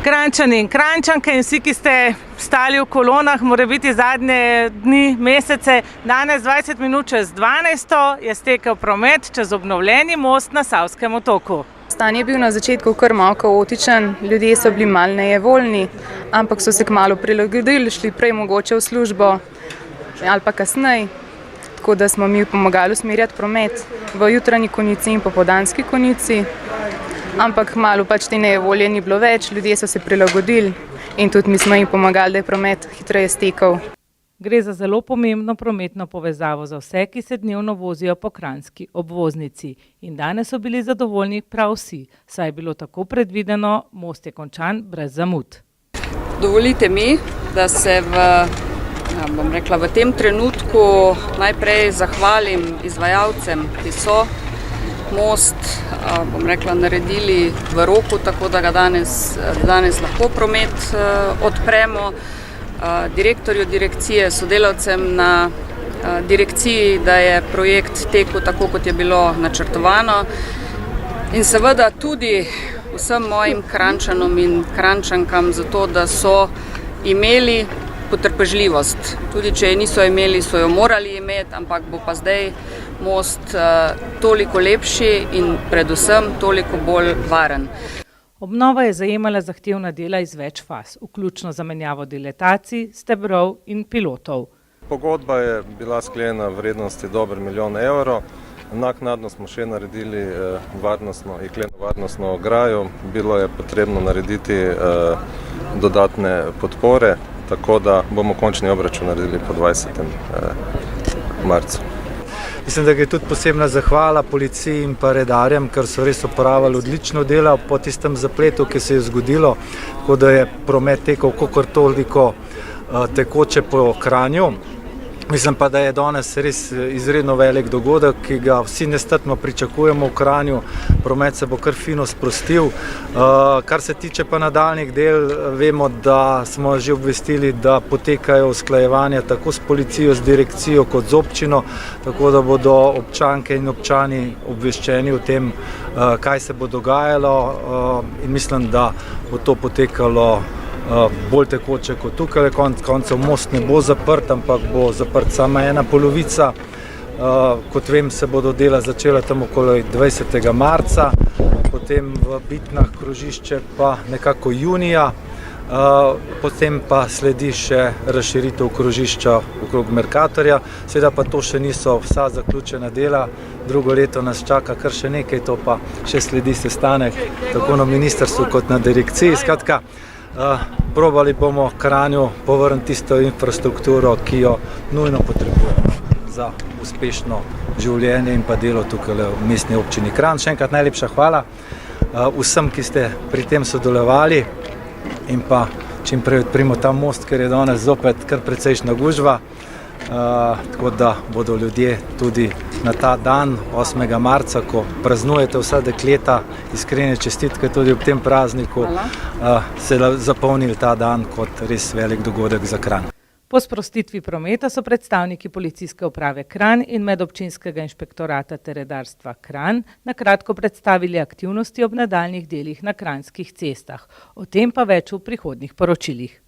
Kranjčani in Kranjčanke in vsi, ki ste stali v kolonah, mora biti zadnje dni, mesece, danes 20 minut čez 12. je stekel promet čez obnovljeni most na Savskem otoku. Stan je bil na začetku kar malo kaotičen, ljudje so bili malo nejevoljni, ampak so se kmalu prilagodili, šli prej mogoče v službo ali pa kasneje, tako da smo mi pomagali usmerjati promet v jutranji konici in popoldanski konici. Ampak kmalu pač te nejevolje ni bilo več, ljudje so se prilagodili in tudi mi smo jim pomagali, da je promet hitreje stekel. Gre za zelo pomembno prometno povezavo za vse, ki se dnevno vozijo po kranjski obvoznici. In danes so bili zadovoljni prav vsi, saj je bilo tako predvideno, most je končan brez zamud. Dovolite mi, da se v tem trenutku najprej zahvalim izvajalcem, ki so most naredili v roku, tako da ga danes lahko promet odpremo. Direktorju direkcije, sodelavcem na direkciji, da je projekt tekel tako, kot je bilo načrtovano. In seveda tudi vsem mojim Kranjčanom in Kranjčankam za to, da so imeli potrpežljivost. Tudi če je niso imeli, so jo morali imeti, ampak bo pa zdaj most toliko lepši in predvsem toliko bolj varen. Obnova je zajemala zahtevna dela iz več faz, vključno zamenjavo diletacij, stebrov in pilotov. Pogodba je bila sklenjena v vrednosti dober €1 milijon. Naknadno smo še naredili jekleno varnostno ograjo. Bilo je potrebno narediti dodatne podpore, tako da bomo končni obračun naredili po 20. marcu. Mislim, da je tudi posebna zahvala policiji in pa redarjem, ker so res opravili odlično delo po tistem zapletu, ki se je zgodilo, tako da je promet tekel kakor toliko tekoče po Kranju. Mislim pa, da je danes res izredno velik dogodek, ki ga vsi nestrpno pričakujemo v Kranju. Promet se bo kar fino sprostil. Kar se tiče pa nadaljnjih del, vemo, da smo že obvestili, da potekajo usklajevanja tako s policijo, z direkcijo kot z občino, tako da bodo občanke in občani obveščeni o tem, kaj se bo dogajalo, in mislim, da bo to potekalo bolj tekoče kot tukaj. Koncev most ne bo zaprt, ampak bo zaprt sama ena polovica. Kot vem, se bodo dela začela tam okoli 20. marca, potem v Bitnah krožišče pa nekako junija, potem pa sledi še razširitev krožišča okrog Mercatorja. Seveda pa to še niso vsa zaključena dela, drugo leto nas čaka kar še nekaj, to pa še sledi sestanek tako na ministrstvu kot na direkciji. Skratka, probali bomo Kranju povrniti tisto infrastrukturo, ki jo nujno potrebujemo za uspešno življenje in pa delo tukaj v mestni občini Kranj. Še enkrat najlepša hvala vsem, ki ste pri tem sodelovali, in pa čim prej odprimo ta most, ker je danes zopet kar precejšnja gužva, tako da bodo ljudje tudi na ta dan, 8. marca, ko praznujete vsa dekleta, iskrene čestitke tudi ob tem prazniku, se zapolnili ta dan kot res velik dogodek za Kranj. Po sprostitvi prometa so predstavniki policijske uprave Kranj in medobčinskega inšpektorata ter redarstva Kranj na kratko predstavili aktivnosti ob nadaljnjih delih na kranjskih cestah. O tem pa več v prihodnjih poročilih.